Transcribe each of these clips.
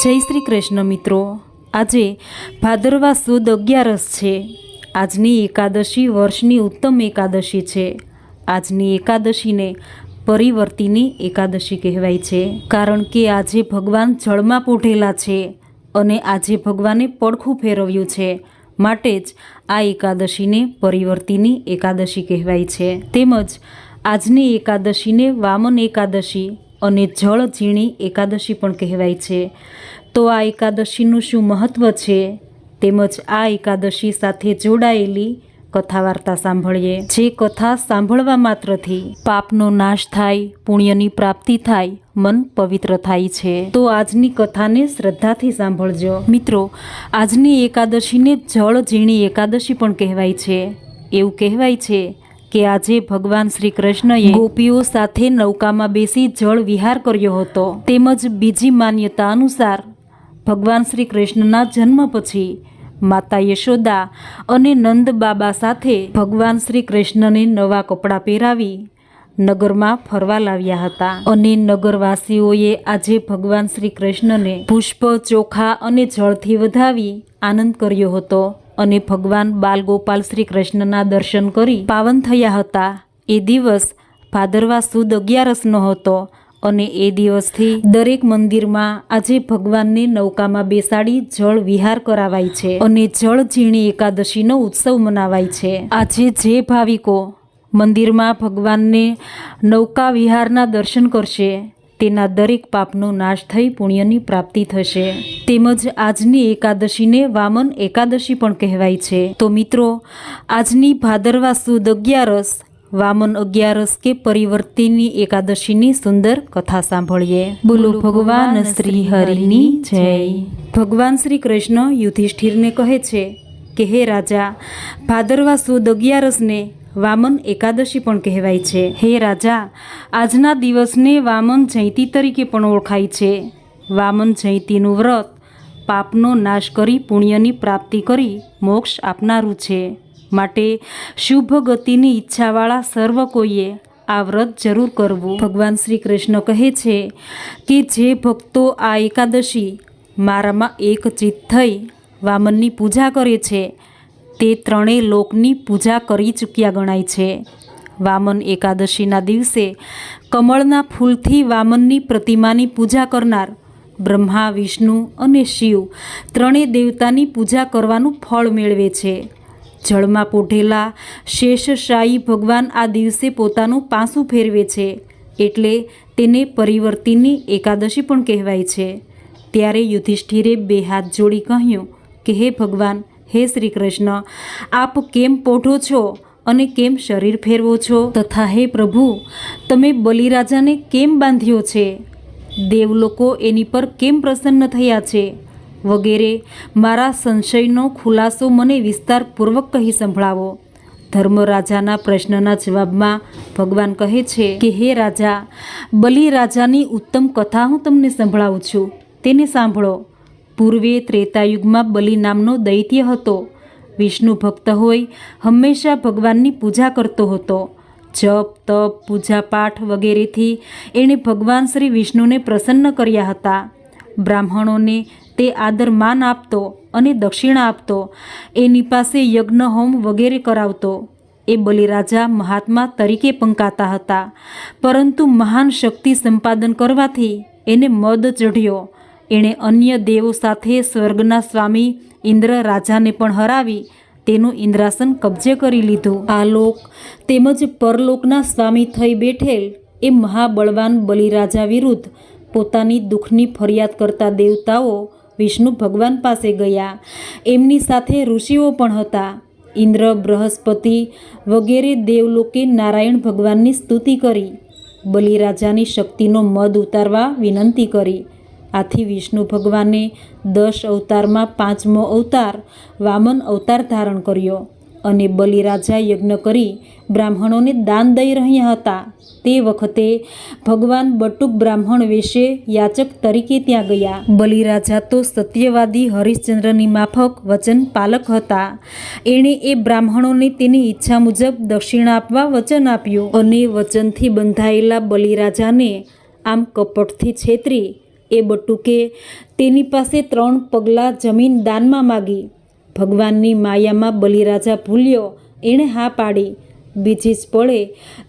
જય શ્રી કૃષ્ણ મિત્રો, આજે ભાદરવા સુદ 11 છે। આજની એકાદશી વર્ષની ઉત્તમ એકાદશી છે। આજની એકાદશીને પરિવર્તિની એકાદશી કહેવાય છે, કારણ કે આજે ભગવાન જળમાં પોઢેલા છે અને આજે ભગવાને પડખું ફેરવ્યું છે, માટે જ આ એકાદશીને પરિવર્તિની એકાદશી કહેવાય છે। તેમજ આજની એકાદશીને વામન એકાદશી અને જળ ઝીણી એકાદશી પણ કહેવાય છે। તો આ એકાદશીનું શું મહત્ત્વ છે, તેમજ આ એકાદશી સાથે જોડાયેલી કથા વાર્તા સાંભળીએ। જે કથા સાંભળવા માત્રથી પાપનો નાશ થાય, પુણ્યની પ્રાપ્તિ થાય, મન પવિત્ર થાય છે। તો આજની કથાને શ્રદ્ધાથી સાંભળજો મિત્રો। આજની એકાદશીને જળ ઝીણી એકાદશી પણ કહેવાય છે। એવું કહેવાય છે કે આજે ભગવાન શ્રી કૃષ્ણએ ગોપીઓ સાથે નૌકામાં બેસી જળ વિહાર કર્યો હતો। તેમજ બીજી માન્યતા અનુસાર ભગવાન શ્રી કૃષ્ણના જન્મ પછી માતા યશોદા અને નંદ બાબા સાથે ભગવાન શ્રી કૃષ્ણને નવા કપડાં પહેરાવી નગરમાં ફરવા લાવ્યા હતા અને નગરવાસીઓએ આજે ભગવાન શ્રી કૃષ્ણને પુષ્પ, ચોખા અને જળથી વધાવી આનંદ કર્યો હતો અને ભગવાન બાલગોપાલ શ્રી કૃષ્ણના દર્શન કરી પાવન થયા હતા। એ દિવસ ભાદરવા સુદ 11નો હતો અને એ દિવસથી દરેક મંદિરમાં આજે ભગવાનને નૌકામાં બેસાડી જળ વિહાર કરાવાય છે અને જળ ઝીણી એકાદશીનો ઉત્સવ મનાવાય છે। આજે જે ભાવિકો મંદિરમાં ભગવાનને નૌકા વિહારના દર્શન કરશે તેના દરેક પાપનો નાશ થઈ પુણ્યની પ્રાપ્તિ થશે। તેમજ આજની એકાદશીને વામન એકાદશી પણ કહેવાય છે। તો મિત્રો, આજની ભાદરવા સુદ 11 વામન 11 કે પરિવર્તિની એકાદશીની સુંદર કથા સાંભળીએ। બોલો ભગવાન શ્રી હરિની જય। ભગવાન શ્રી કૃષ્ણ યુધિષ્ઠિરને કહે છે કે હે રાજા, ભાદરવા સુદ 11ને વામન એકાદશી પણ કહેવાય છે। હે રાજા, આજના દિવસને વામન જયંતી તરીકે પણ ઓળખાય છે। વામન જયંતીનું વ્રત પાપનો નાશ કરી પુણ્યની પ્રાપ્તિ કરી મોક્ષ આપનારું છે, માટે શુભ ગતિની ઈચ્છાવાળા સર્વ કોઈએ આ વ્રત જરૂર કરવું। ભગવાન શ્રી કૃષ્ણ કહે છે કે જે ભક્તો આ એકાદશી મારામાં એક ચિત્ત થઈ વામનની પૂજા કરે છે તે ત્રણેય લોકની પૂજા કરી ચૂક્યા ગણાય છે। વામન એકાદશીના દિવસે કમળના ફૂલથી વામનની પ્રતિમાની પૂજા કરનાર બ્રહ્મા, વિષ્ણુ અને શિવ ત્રણેય દેવતાની પૂજા કરવાનું ફળ મેળવે છે। જળમાં પોઢેલા શેષશાયી ભગવાન આ દિવસે પોતાનું પાસું ફેરવે છે, એટલે તેને પરિવર્તિની એકાદશી પણ કહેવાય છે। ત્યારે યુધિષ્ઠિરે બે હાથ જોડી કહ્યું કે હે ભગવાન, હે શ્રી કૃષ્ણ, આપ કેમ પોઢો છો અને કેમ શરીર ફેરવો છો? તથા હે પ્રભુ, તમે બલિરાજાને કેમ બાંધ્યો છે? દેવલોકો એની પર કેમ પ્રસન્ન થયા છે? વગેરે મારા સંશયનો ખુલાસો મને વિસ્તારપૂર્વક કહી સંભળાવો। ધર્મરાજાના પ્રશ્નના જવાબમાં ભગવાન કહે છે કે હે રાજા, બલિરાજાની ઉત્તમ કથા હું તમને સંભળાવું છું, તેને સાંભળો। પૂર્વે ત્રેતાયુગમાં બલિ નામનો દૈત્ય હતો। વિષ્ણુ ભક્ત હોય, હંમેશા ભગવાનની પૂજા કરતો હતો। જપ, તપ, પૂજાપાઠ વગેરેથી એણે ભગવાન શ્રી વિષ્ણુને પ્રસન્ન કર્યા હતા। બ્રાહ્મણોને તે આદર માન આપતો અને દક્ષિણા આપતો, એની પાસે યજ્ઞ હોમ વગેરે કરાવતો। એ બલિરાજા મહાત્મા તરીકે પંકાતા હતા, પરંતુ મહાન શક્તિ સંપાદન કરવાથી એને મદ ચઢ્યો। એણે અન્ય દેવો સાથે સ્વર્ગના સ્વામી ઇન્દ્ર રાજાને પણ હરાવી તેનું ઇન્દ્રાસન કબજે કરી લીધું। આ લોક તેમજ પરલોકના સ્વામી થઈ બેઠેલ એ મહાબળવાન બલિરાજા વિરુદ્ધ પોતાની દુઃખની ફરિયાદ કરતા દેવતાઓ વિષ્ણુ ભગવાન પાસે ગયા। એમની સાથે ઋષિઓ પણ હતા। ઇન્દ્ર, બૃહસ્પતિ વગેરે દેવલોકે નારાયણ ભગવાનની સ્તુતિ કરી બલિરાજાની શક્તિનો મદ ઉતારવા વિનંતી કરી। આથી વિષ્ણુ ભગવાને 10 અવતારમાં 5મો અવતાર વામન અવતાર ધારણ કર્યો અને બલિરાજા યજ્ઞ કરી બ્રાહ્મણોને દાન દઈ રહ્યા હતા તે વખતે ભગવાન બટુક બ્રાહ્મણ વેશે યાચક તરીકે ત્યાં ગયા। બલિરાજા તો સત્યવાદી હરિશ્ચંદ્રની માફક વચન પાલક હતા। એણે એ બ્રાહ્મણોને તેની ઈચ્છા મુજબ દક્ષિણા આપવા વચન આપ્યું અને વચનથી બંધાયેલા બલિરાજાને આમ કપટથી છેતરી એ બટુકે તેની પાસે 3 પગલાં જમીન દાનમાં માગી. ભગવાનની માયામાં બલિરાજા ભૂલ્યો, એણે હા પાડી. બીજી જ પળે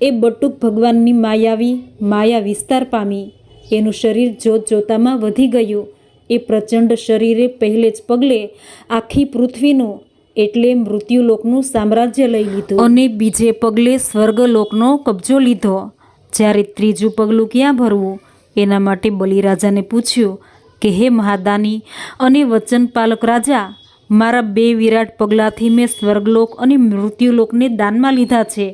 એ બટુક ભગવાનની માયા વિસ્તાર પામી. એનું શરીર જોતજોતામાં વધી ગયું. એ પ્રચંડ શરીરે પહેલે જ પગલે આખી પૃથ્વીનું એટલે મૃત્યુલોકનું સામ્રાજ્ય લઈ લીધું અને બીજે પગલે સ્વર્ગલોકનો કબજો લીધો. જ્યારે ત્રીજું પગલું ક્યાં ભરવું એના માટે બલિરાજાને પૂછ્યું કે હે મહાદાની અને વચનપાલક રાજા, મારા 2 વિરાટ પગલાંથી મેં સ્વર્ગલોક અને મૃત્યુલોકને દાનમાં લીધા છે.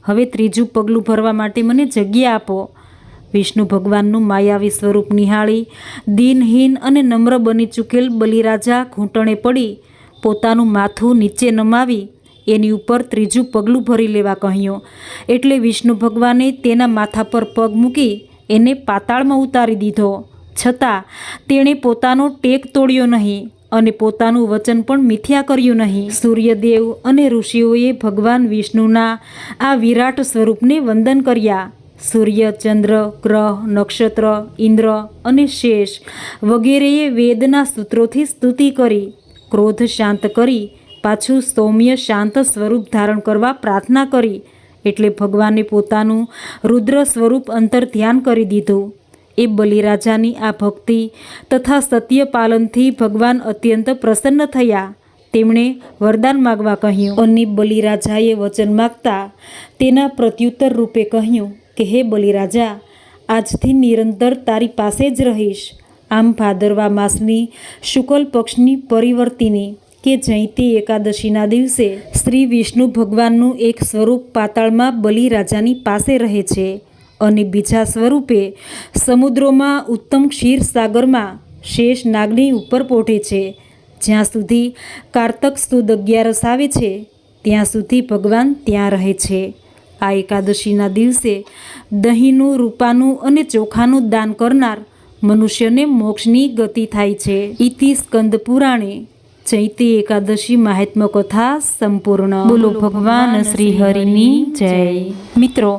હવે ત્રીજું પગલું ભરવા માટે મને જગ્યા આપો. વિષ્ણુ ભગવાનનું માયાવી સ્વરૂપ નિહાળી દીનહીન અને નમ્ર બની ચૂકેલ બલિરાજા ઘૂંટણે પડી પોતાનું માથું નીચે નમાવી એની ઉપર ત્રીજું પગલું ભરી લેવા કહ્યું. એટલે વિષ્ણુ ભગવાને તેના માથા પર પગ મૂકી એને પાતાળમાં ઉતારી દીધો. છતાં તેણે પોતાનો ટેક તોડ્યો નહીં અને પોતાનું વચન પણ મિથ્યા કર્યું નહીં. સૂર્યદેવ અને ઋષિઓએ ભગવાન વિષ્ણુના આ વિરાટ સ્વરૂપને વંદન કર્યા. સૂર્ય, ચંદ્ર, ગ્રહ, નક્ષત્ર, ઇન્દ્ર અને શેષ વગેરેએ વેદના સૂત્રોથી સ્તુતિ કરી. ક્રોધ શાંત કરી પાછું સૌમ્ય શાંત સ્વરૂપ ધારણ કરવા પ્રાર્થના કરી. એટલે ભગવાને પોતાનું રુદ્ર સ્વરૂપ અંતર ધ્યાન કરી દીધું. એ બલિરાજાની આ ભક્તિ તથા સત્ય પાલનથી ભગવાન અત્યંત પ્રસન્ન થયા. તેમણે વરદાન માગવા કહ્યું અને બલિરાજાએ વચન માગતા તેના પ્રત્યુત્તર રૂપે કહ્યું કે હે બલિરાજા, આજથી નિરંતર તારી પાસે જ રહીશ. આમ ભાદરવા માસની શુક્લ પક્ષની પરિવર્તિની કે જયંતી એકાદશીના દિવસે શ્રી વિષ્ણુ ભગવાનનું એક સ્વરૂપ પાતાળમાં બલિરાજાની પાસે રહે છે અને બીજા સ્વરૂપે સમુદ્રોમાં ઉત્તમ ક્ષીરસાગરમાં શેષ નાગની ઉપર પોઢે છે. જ્યાં સુધી કારતક સુદ 11 આવે છે ત્યાં સુધી ભગવાન ત્યાં રહે છે. આ એકાદશીના દિવસે દહીંનું, રૂપાનું અને ચોખાનું દાન કરનાર મનુષ્યને મોક્ષની ગતિ થાય છે. ઇતિ સ્કંદ પુરાણે ચૈતી એકાદશી મહાત્મ્ય કથા સંપૂર્ણ. બોલો ભગવાન શ્રી હરિની જય. મિત્રો,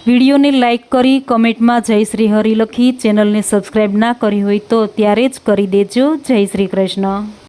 વિડીયોને લાઈક કરી કમેન્ટમાં જય શ્રી હરિ લખી ચેનલને સબસ્ક્રાઈબ ના કરી હોય તો ત્યારે જ કરી દેજો. જય શ્રી કૃષ્ણ.